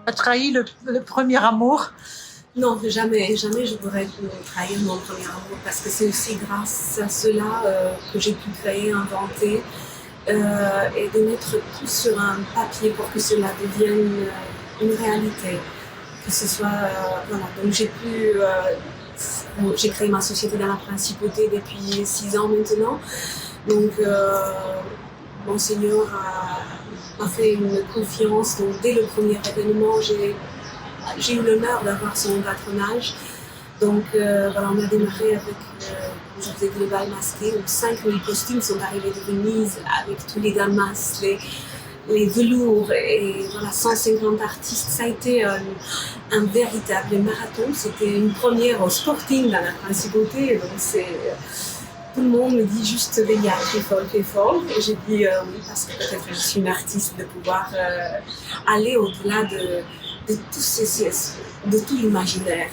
Tu as trahi le premier amour? Non, jamais, jamais je pourrais trahir mon premier amour parce que c'est aussi grâce à cela que j'ai pu créer, inventer et de mettre tout sur un papier pour que cela devienne une réalité. Que ce soit, voilà, donc j'ai créé ma société dans la principauté depuis 6 ans maintenant. Donc, Monseigneur m'a fait une confiance. Donc, dès le premier événement, j'ai eu l'honneur d'avoir son patronage. Donc, voilà, on a démarré avec, comme je vous ai dit, le bal masqué, où 5000 costumes sont arrivés de Venise avec tous les damas, les velours et voilà, 150 artistes. Ça a été un véritable marathon. C'était une première au Sporting dans la principauté. Donc, tout le monde me dit juste Vélia, fais fort. Et j'ai dit oui, parce que peut-être je suis une artiste, de pouvoir aller au-delà de tout l'imaginaire.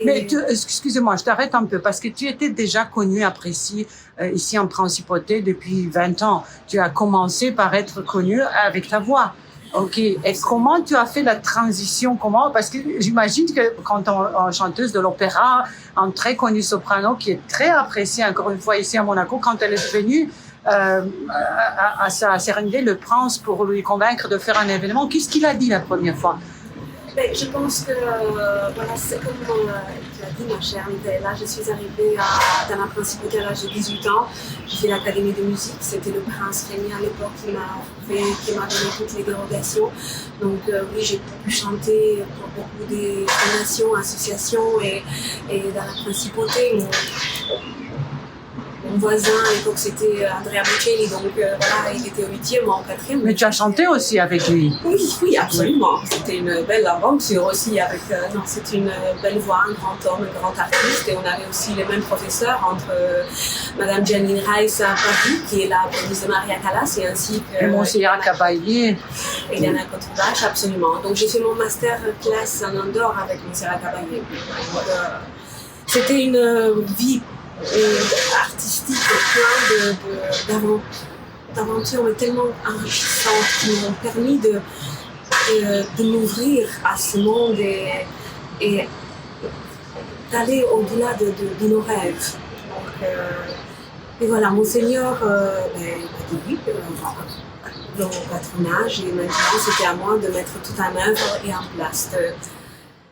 Mais excusez-moi, je t'arrête un peu parce que tu étais déjà connue, appréciée ici en Principauté depuis 20 ans. Tu as commencé par être connue avec ta voix. OK. Et comment tu as fait la transition? Comment? Parce que j'imagine que quand on chanteuse de l'opéra, un très connu soprano qui est très apprécié encore une fois ici à Monaco, quand elle est venue à sérénité le prince pour lui convaincre de faire un événement, qu'est-ce qu'il a dit la première fois? Ben, je pense que voilà, c'est comme tu as dit, ma chère Michaela, je suis arrivée dans la principauté à l'âge de 18 ans. J'ai fait l'académie de musique. C'était le prince Rémy à l'époque qui m'a donné toutes les dérogations. Donc oui, j'ai pu chanter pour beaucoup des fondations, associations et dans la principauté. Mon voisin à l'époque c'était Andrea Bocelli, donc voilà, il était au 8e, moi en 4e. Mais tu as chanté aussi avec lui? Oui, absolument. C'était une belle aventure aussi avec. Non, c'est une belle voix, un grand homme, un grand artiste, et on avait aussi les mêmes professeurs entre Madame Janine Reiss à Paris, qui est la pianiste de Maria Callas, et ainsi que. Et Monseigneur Caballé. Et Diana Contrevache, absolument. Donc j'ai fait mon master classe en Andorre avec Monseigneur Caballé. C'était une vie artistique, plein d'aventures, mais tellement enrichissantes qui m'ont permis de m'ouvrir à ce monde et d'aller au-delà de nos rêves. Et voilà, Monseigneur m'a dit oui, dans mon patronage, et maintenant c'était à moi de mettre tout en œuvre et en place.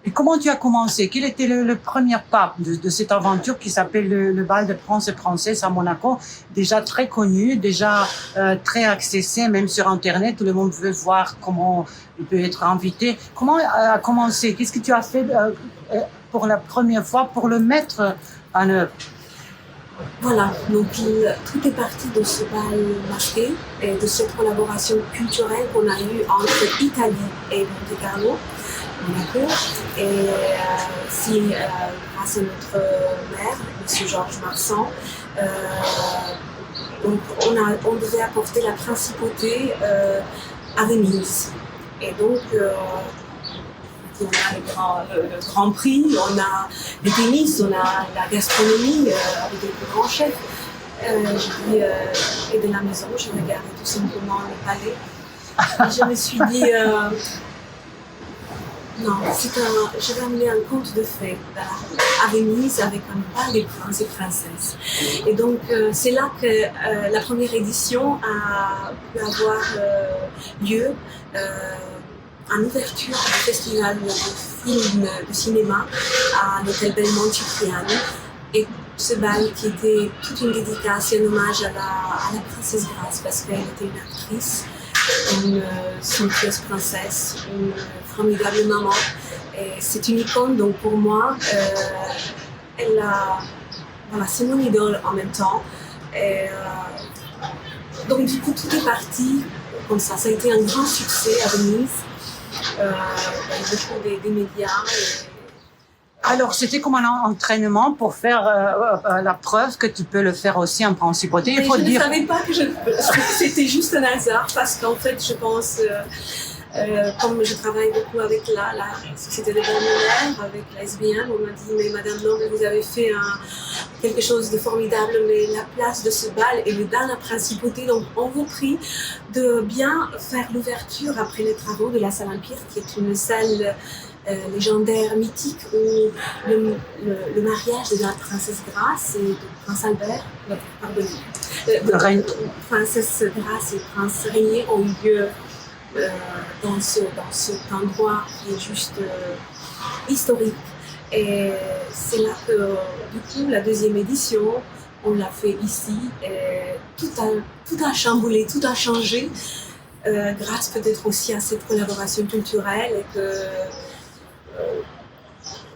Et comment tu as commencé? Quel était le premier pas de cette aventure qui s'appelle le bal de princes et princesses à Monaco? Déjà très connu, déjà très accessible, même sur Internet, tout le monde veut voir comment il peut être invité. Comment a commencé? Qu'est-ce que tu as fait pour la première fois pour le mettre en œuvre? Voilà, donc tout est parti de ce bal masqué et de cette collaboration culturelle qu'on a eue entre Italie et Monte-Carlo. Monaco. Et si grâce à notre maire, M. Georges Marsan, donc on devait apporter la principauté à Venise. Et donc on a le Grand Prix, on a le tennis, on a la gastronomie avec les plus grands chefs. J'ai dit, et de la maison, je regardais tout simplement le palais. Et je me suis dit, non, je vais amener un conte de fées à Venise avec un bal des princes et princesses. Et donc, c'est là que la première édition a pu avoir lieu en ouverture du festival de films de cinéma à l'hôtel Belmont Cipriani. Et ce bal qui était toute une dédicace et un hommage à la princesse Grace, parce qu'elle était une actrice, une somptueuse princesse, une formidable maman. Et c'est une icône, donc pour moi, voilà, c'est mon idole en même temps. Et, donc du coup, tout est parti comme ça. Ça a été un grand succès à Venise. Il y a beaucoup des médias. Alors, c'était comme un entraînement pour faire la preuve que tu peux le faire aussi en principauté. Je ne savais pas que c'était juste un hasard, parce qu'en fait, je pense Comme je travaille beaucoup avec la société de balnéaire, avec la SBM, on m'a dit, mais Madame Noble, vous avez fait quelque chose de formidable, mais la place de ce bal est dans la principauté, donc on vous prie de bien faire l'ouverture après les travaux de la salle Empire, qui est une salle légendaire, mythique, où le mariage de la princesse Grace et du prince Albert, princesse Grace et prince Régnier ont eu lieu dans cet endroit qui est juste historique. Et c'est là que, du coup, la deuxième édition, on l'a fait ici. Et tout a chamboulé, tout a changé, grâce peut-être aussi à cette collaboration culturelle et que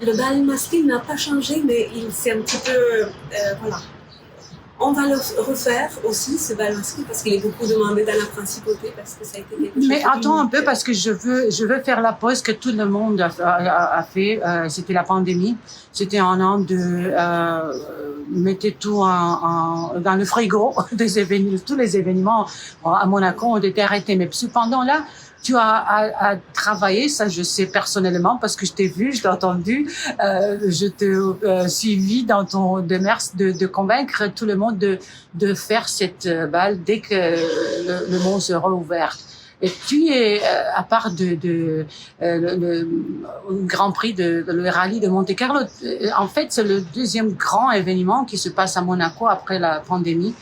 le bal masqué n'a pas changé, mais il s'est un petit peu, voilà. On va le refaire aussi, ce bal masqué, parce qu'il est beaucoup demandé dans la principauté, parce que ça a été quelque chose. Mais attends un peu, parce que je veux faire la pause que tout le monde a fait. C'était la pandémie. C'était un an de mettez tout dans le frigo des événements. Tous les événements à Monaco ont été arrêtés. Mais cependant là, tu as travaillé, ça je sais personnellement parce que je t'ai vu, je t'ai entendu, je t'ai suivi dans ton démarche de convaincre tout le monde de faire cette balle dès que le monde sera ouvert. Et tu es, à part le Grand Prix le rallye de Monte-Carlo, en fait c'est le deuxième grand événement qui se passe à Monaco après la pandémie.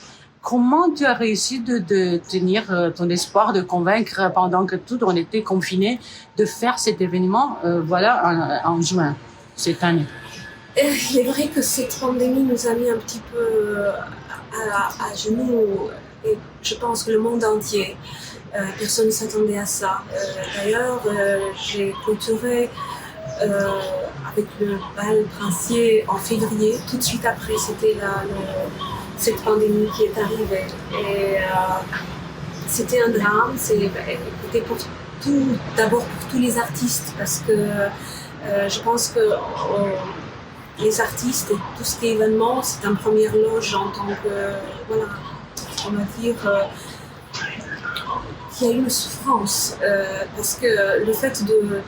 Comment tu as réussi de tenir ton espoir, de convaincre pendant que tout on était confinés, de faire cet événement, en juin, cette année? Il est vrai que cette pandémie nous a mis un petit peu à genoux, et je pense que le monde entier, personne ne s'attendait à ça. D'ailleurs, j'ai clôturé avec le bal princier en février, tout de suite après, c'était cette pandémie qui est arrivée. Et c'était un drame, c'était d'abord pour tous les artistes, parce que je pense que les artistes et tout ce qui est événement, c'est une première loge en tant que, voilà, on va dire, qu'il y a une souffrance, parce que le fait de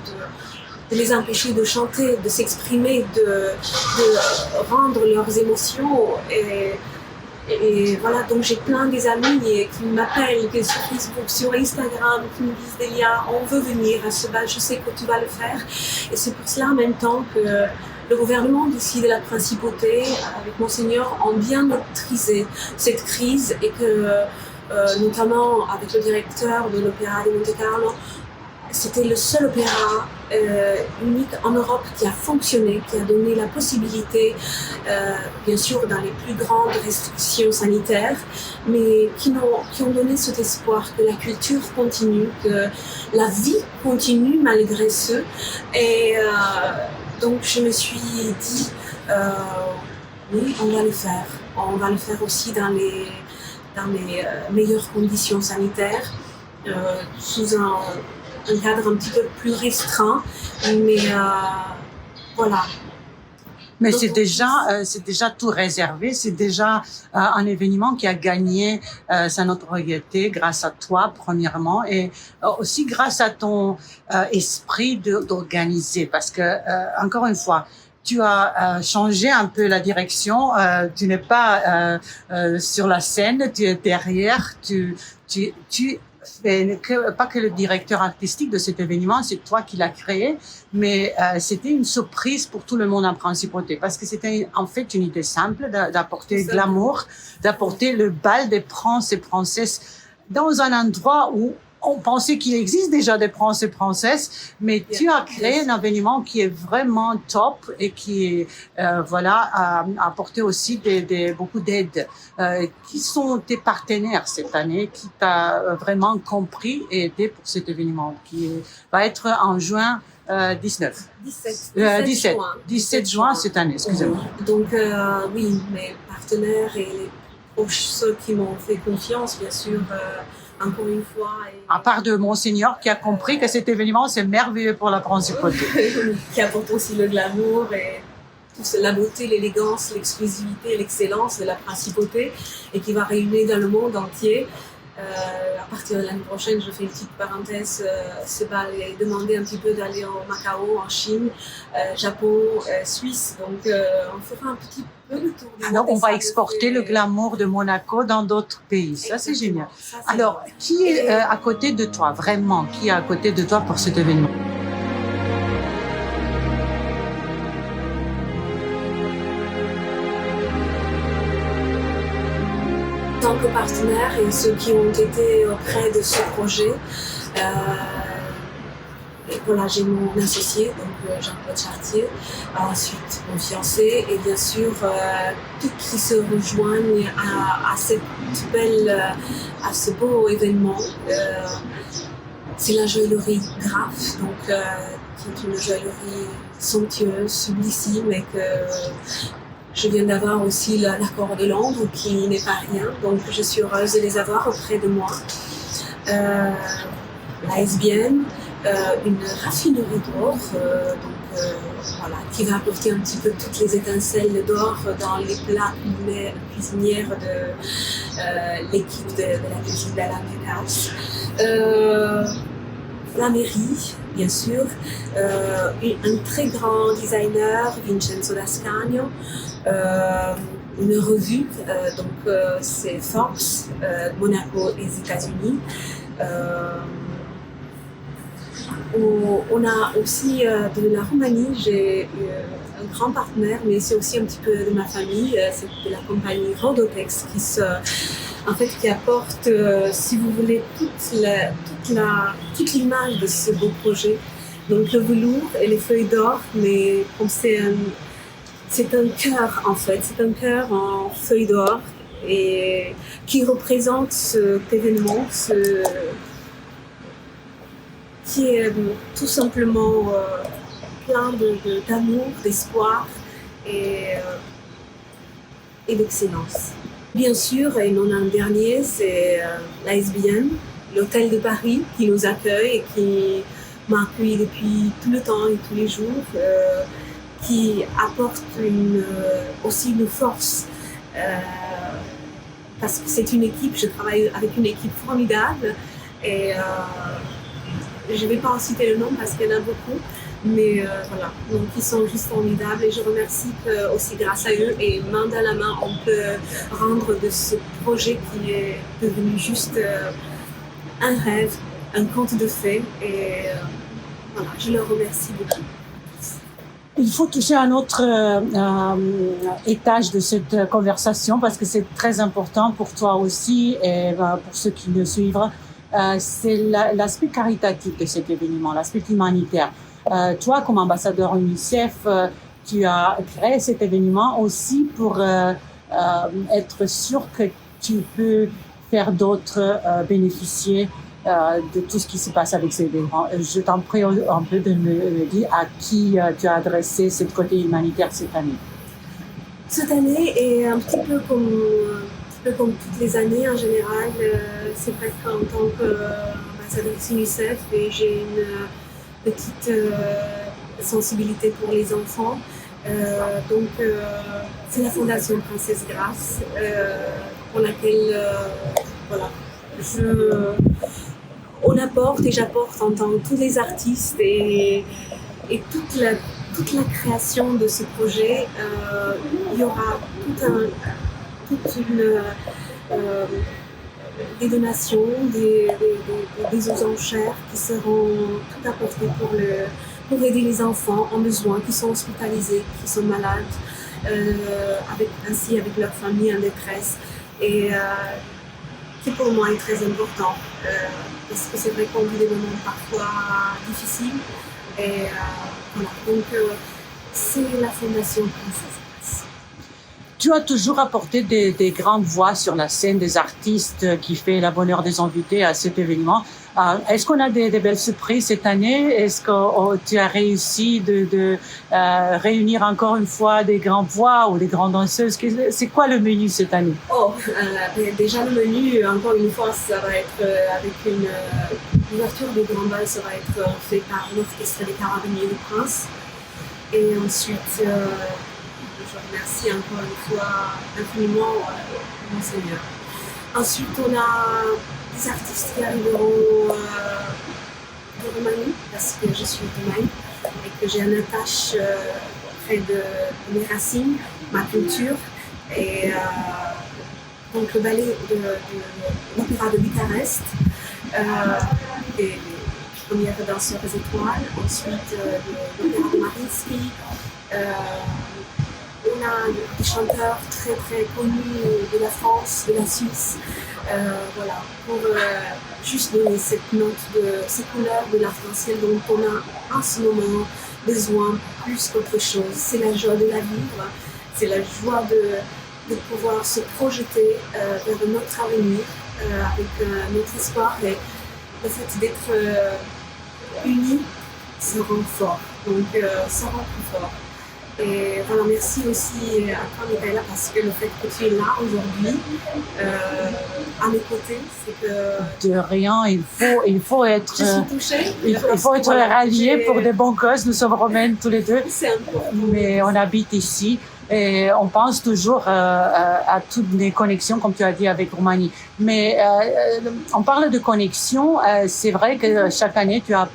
les empêcher de chanter, de s'exprimer, de rendre leurs émotions, et voilà, donc j'ai plein des amis qui m'appellent sur Facebook, sur Instagram, qui me disent Delia, on veut venir à ce bal, je sais que tu vas le faire. Et c'est pour cela en même temps que le gouvernement d'ici de la principauté, avec Monseigneur, ont bien maîtrisé cette crise et que, notamment avec le directeur de l'Opéra de Monte-Carlo, c'était le seul opéra unique en Europe qui a fonctionné, qui a donné la possibilité, bien sûr dans les plus grandes restrictions sanitaires, mais qui ont donné cet espoir que la culture continue, que la vie continue malgré ce. Et donc je me suis dit, oui, on va le faire. On va le faire aussi dans les meilleures conditions sanitaires, sous un cadre un petit peu plus restreint, mais voilà. Mais c'est déjà tout réservé, c'est déjà un événement qui a gagné sa notoriété grâce à toi premièrement et aussi grâce à ton esprit d'organiser, parce que encore une fois, tu as changé un peu la direction, tu n'es pas sur la scène, tu es derrière, tu pas que le directeur artistique de cet événement, c'est toi qui l'as créé, mais c'était une surprise pour tout le monde en principauté, parce que c'était en fait une idée simple d'apporter glamour, d'apporter le bal des princes et princesses dans un endroit où on pensait qu'il existe déjà des princes et princesses, mais tu as créé un événement qui est vraiment top et qui a apporté aussi beaucoup d'aide. Qui sont tes partenaires cette année, qui t'a vraiment compris et aidé pour cet événement qui va être en juin 17 juin cette année, excusez-moi. Donc oui, mes partenaires et les proches, ceux qui m'ont fait confiance, bien sûr, encore une fois. À part de Monseigneur qui a compris que cet événement c'est merveilleux pour la principauté. Qui apporte aussi le glamour et la beauté, l'élégance, l'exclusivité et l'excellence de la principauté et qui va rayonner dans le monde entier. À partir de l'année prochaine, je fais une petite parenthèse, c'est pas demander un petit peu d'aller au Macao, en Chine, Japon, Suisse. Donc, on fera un petit peu le tour du monde. Alors, on Et va ça, exporter le glamour de Monaco dans d'autres pays. Ça, c'est génial. Ça, c'est Alors, qui est à côté de toi, vraiment? Qui est à côté de toi pour cet événement? En tant que partenaire et ceux qui ont été auprès de ce projet, et voilà, j'ai mon associé, donc Jean-Claude Chartier, ensuite mon fiancé et bien sûr tous qui se rejoignent à cette à ce beau événement. C'est la joaillerie Graff, donc qui est une joaillerie somptueuse, sublissime et que je viens d'avoir aussi l'accord de Londres qui n'est pas rien, donc je suis heureuse de les avoir auprès de moi. La SBM, une raffinerie d'or, voilà, qui va apporter un petit peu toutes les étincelles d'or dans les plats cuisinières de l'équipe de la cuisine d'Alain Ducasse. La mairie, bien sûr, un très grand designer, Vincenzo Lascagno, une revue, c'est Forbes, Monaco et les États-Unis. On a aussi de la Roumanie, j'ai un grand partenaire, mais c'est aussi un petit peu de ma famille, c'est de la compagnie Rodotex qui apporte, si vous voulez, toute l'image de ce beau projet. Donc le velours et les feuilles d'or, mais comme c'est un cœur en fait, c'est un cœur en feuilles d'or et qui représente cet événement, qui est tout simplement plein d'amour, d'espoir et d'excellence. Bien sûr, et non un dernier, c'est la SBM, l'hôtel de Paris qui nous accueille et qui m'a accueilli depuis tout le temps et tous les jours, qui apporte aussi une force parce que c'est une équipe, je travaille avec une équipe formidable et je ne vais pas en citer le nom parce qu'il y en a beaucoup, mais voilà, donc ils sont juste formidables et je remercie que aussi grâce à eux et main dans la main on peut rendre de ce projet qui est devenu juste un rêve, un conte de fées et voilà, je leur remercie beaucoup. Il faut toucher un autre étage de cette conversation parce que c'est très important pour toi aussi et pour ceux qui le suivent. C'est l'aspect caritatif de cet événement, l'aspect humanitaire. Toi, comme ambassadeur UNICEF, tu as créé cet événement aussi pour être sûr que tu peux faire d'autres bénéficier de tout ce qui se passe avec ces événements. Je t'en prie un peu de me dire à qui tu as adressé ce côté humanitaire cette année. Cette année est un petit peu comme toutes les années en général. C'est vrai qu'en tant qu'ambassadrice UNICEF, j'ai une petite sensibilité pour les enfants. Donc, c'est la Fondation Princesse Grasse pour laquelle voilà, on apporte et j'apporte en tant que tous les artistes et toute la création de ce projet. Il y aura des donations, des aux enchères qui seront tout apportées pour aider les enfants en besoin, qui sont hospitalisés, qui sont malades, avec leur famille en détresse. Et qui pour moi est très important, parce que c'est vrai qu'on vit des moments parfois difficiles. Et voilà, donc c'est la Fondation Princesse Grasse. Tu as toujours apporté des grandes voix sur la scène, des artistes qui fait la bonheur des invités à cet événement. Est-ce qu'on a des belles surprises cette année? Est-ce que tu as réussi de réunir encore une fois des grandes voix ou des grandes danseuses? C'est quoi le menu cette année? Déjà le menu, encore une fois, ça va être avec une ouverture de grand bal, ça va être fait par l'Orchestre des Carabiniers du Prince. Et ensuite, je remercie encore une fois infiniment Monseigneur. Ensuite, on a des artistes qui arriveront de Roumanie, parce que je suis roumaine et que j'ai un attache près de mes racines, ma culture. Et donc le ballet de l'Opéra de Bucarest, des premières danseurs étoiles, ensuite de l'Opéra de Mariinsky. On a des chanteurs très très connus de la France, de la Suisse, voilà, pour juste donner cette note, cette couleur de l'arc-en-ciel dont on a en ce moment besoin plus qu'autre chose. C'est la joie de la vivre, c'est la joie de pouvoir se projeter vers notre avenir avec notre espoir, et le fait d'être unis se rend fort, donc ça rend plus fort. Et voilà, merci aussi à toi, Michaela, parce que le fait que tu es là aujourd'hui, à mes côtés, c'est que... De rien, il faut être... Je suis touchée. Il faut être rallié pour des bons causes. Nous sommes romaines tous les deux. C'est important. Mais on habite ici. Et on pense toujours à toutes les connexions, comme tu as dit, avec Roumanie. Mais on parle de connexion. C'est vrai que chaque année, tu as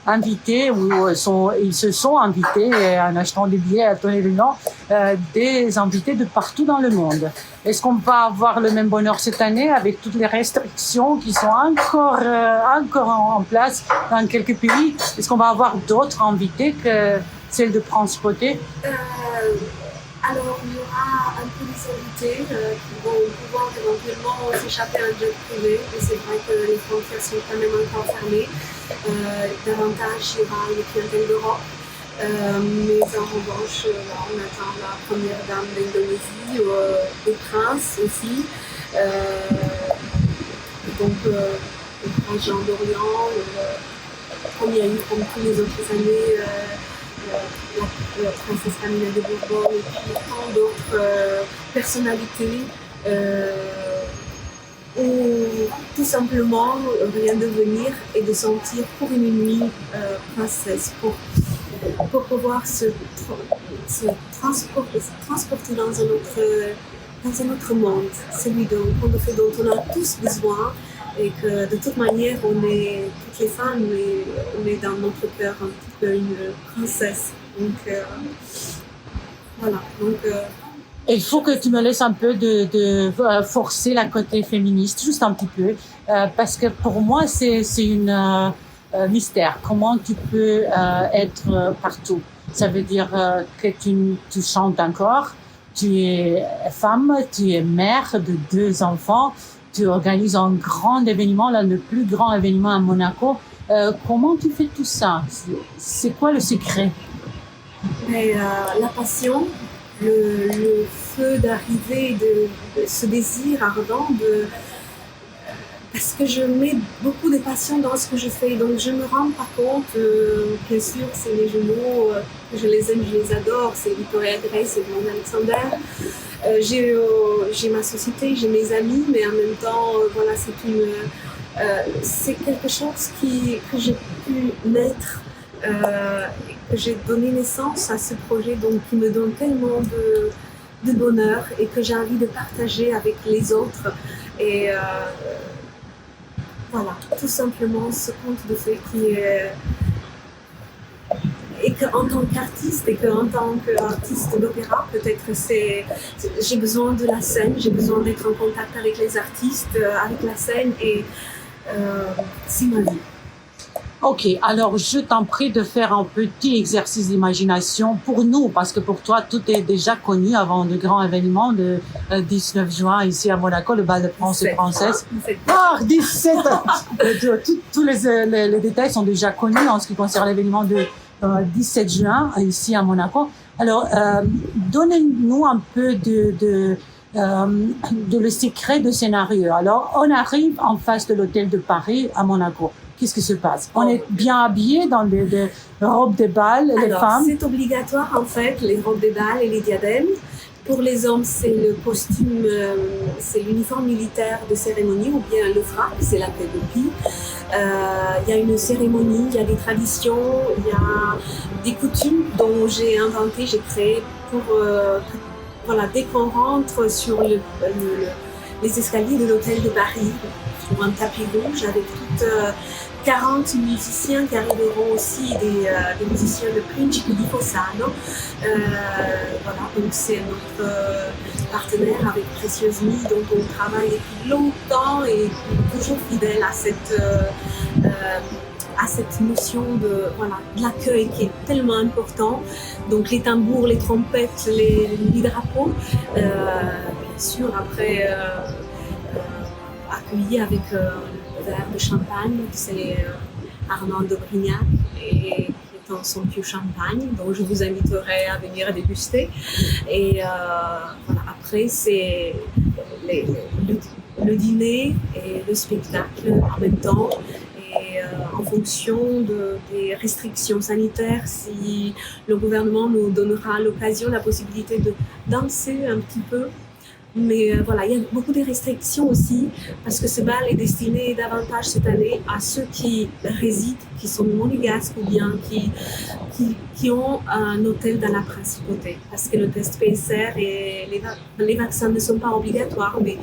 invité, ou ils se sont invités, en achetant des billets à ton événement, des invités de partout dans le monde. Est-ce qu'on va avoir le même bonheur cette année avec toutes les restrictions qui sont encore en place dans quelques pays? Est-ce qu'on va avoir d'autres invités que celle de Principauté? Alors, il y aura un peu des invités qui vont pouvoir éventuellement s'échapper à un jet privé, mais c'est vrai que les frontières sont quand même encore fermées. Davantage, il y aura une clientèle d'Europe. Mais en revanche, on attend la première dame d'Indonésie, des princes aussi. Donc, le prince Jean d'Orient, comme il y a eu comme tous les autres années, la princesse Camilla de Bourbon, et puis tant d'autres personnalités, ou tout simplement rien de venir et de sentir pour une nuit princesse, pour pouvoir se transporter dans un autre monde, celui dont on a tous besoin, et que de toute manière, toutes les femmes, on est dans notre cœur un petit peu une princesse. Donc voilà. Donc, il faut que tu me laisses un peu de forcer la côté féministe, juste un petit peu, parce que pour moi, c'est une mystère. Comment tu peux être partout? Ça veut dire que tu chantes encore, tu es femme, tu es mère de 2 enfants, tu organises un grand événement, là, le plus grand événement à Monaco. Comment tu fais tout ça? C'est quoi le secret? Mais, la passion, le feu d'arriver, de ce désir ardent parce que je mets beaucoup de passion dans ce que je fais, donc je me rends pas compte, bien sûr, c'est les jumeaux, je les aime, je les adore, c'est Victoria Grace et Blonde Alexander. J'ai ma société, j'ai mes amis, mais en même temps, voilà, c'est quelque chose que j'ai pu naître, que j'ai donné naissance à ce projet, donc qui me donne tellement de bonheur et que j'ai envie de partager avec les autres. Et voilà, tout simplement ce conte de fées qui est... Et qu'en tant qu'artiste et qu'en tant qu'artiste d'opéra, peut-être j'ai besoin de la scène, j'ai besoin d'être en contact avec les artistes, avec la scène, et c'est ma vie. Ok, alors je t'en prie de faire un petit exercice d'imagination pour nous, parce que pour toi, tout est déjà connu avant le grand événement de 19 juin ici à Monaco, le bal de France et Princesse. 17 Tous les détails sont déjà connus en ce qui concerne l'événement de 17 juin ici à Monaco. Alors, donnez-nous un peu de le secret de scénario. Alors, on arrive en face de l'hôtel de Paris à Monaco. Qu'est-ce qui se passe? On est bien habillés dans des robes de bal, les femmes? C'est obligatoire en fait, les robes de bal et les diadèmes. Pour les hommes, c'est le costume, c'est l'uniforme militaire de cérémonie, ou bien le frac, c'est la pépopie. Il y a une cérémonie, il y a des traditions, il y a des coutumes dont j'ai inventé, j'ai créé pour voilà, dès qu'on rentre sur les escaliers de l'hôtel de Paris sur un tapis rouge avec toutes 40 musiciens qui arriveront aussi, des musiciens de Principe di Fossano. Voilà, donc c'est notre partenaire avec Précieuse Nuit dont on travaille depuis longtemps et toujours fidèle à cette notion de l'accueil qui est tellement important. Donc les tambours, les trompettes, les drapeaux, bien sûr après accueillis avec un verre de champagne, c'est Armand de Brignac et qui est en son pieux champagne, donc je vous inviterai à venir déguster. Et après c'est le dîner et le spectacle en même temps. Et en fonction des restrictions sanitaires, si le gouvernement nous donnera l'occasion, la possibilité de danser un petit peu. Mais voilà, il y a beaucoup de restrictions aussi, parce que ce bal est destiné davantage cette année à ceux qui résident, qui sont monégasques ou bien qui ont un hôtel dans la principauté. Parce que le test PCR et les vaccins ne sont pas obligatoires, mais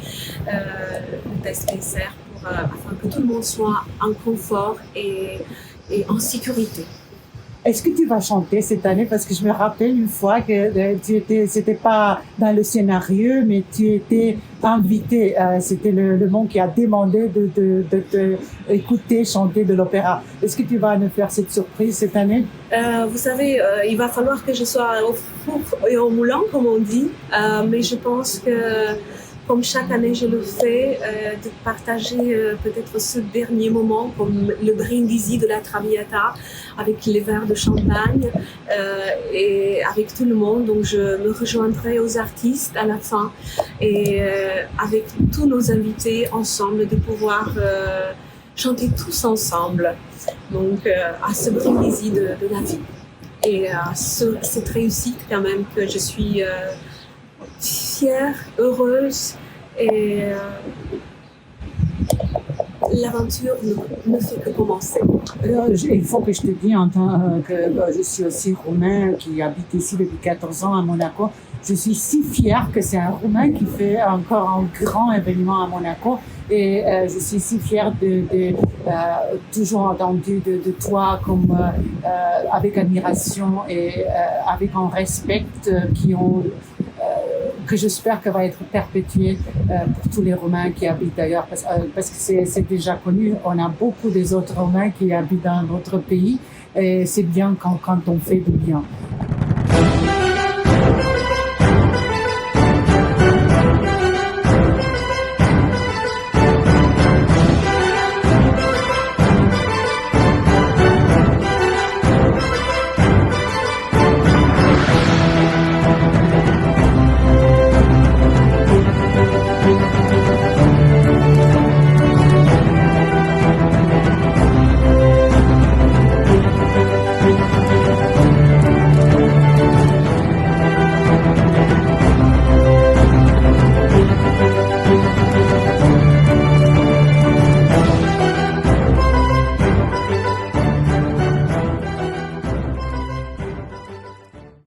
le test PCR afin que tout le monde soit en confort et en sécurité. Est-ce que tu vas chanter cette année? Parce que je me rappelle une fois que c'était pas dans le scénario, mais tu étais invité. C'était le monde qui a demandé de écouter chanter de l'opéra. Est-ce que tu vas nous faire cette surprise cette année? Vous savez, il va falloir que je sois au four et au moulin, comme on dit. Mais je pense que comme chaque année je le fais, de partager peut-être ce dernier moment comme le brindisi de la Traviata avec les verres de champagne et avec tout le monde. Donc je me rejoindrai aux artistes à la fin et avec tous nos invités ensemble de pouvoir chanter tous ensemble. Donc à ce brindisi de la vie et à cette réussite quand même que je suis fière, heureuse et l'aventure ne fait que commencer. Il faut que je te dise en tant que je suis aussi roumain qui habite ici depuis 14 ans à Monaco. Je suis si fière que c'est un Roumain qui fait encore un grand événement à Monaco. Et je suis si fière de toujours entendu de toi comme avec admiration et avec un respect que j'espère que va être perpétué pour tous les Roumains qui habitent ailleurs, parce que c'est déjà connu. On a beaucoup des autres Roumains qui habitent dans notre pays et c'est bien quand on fait du bien.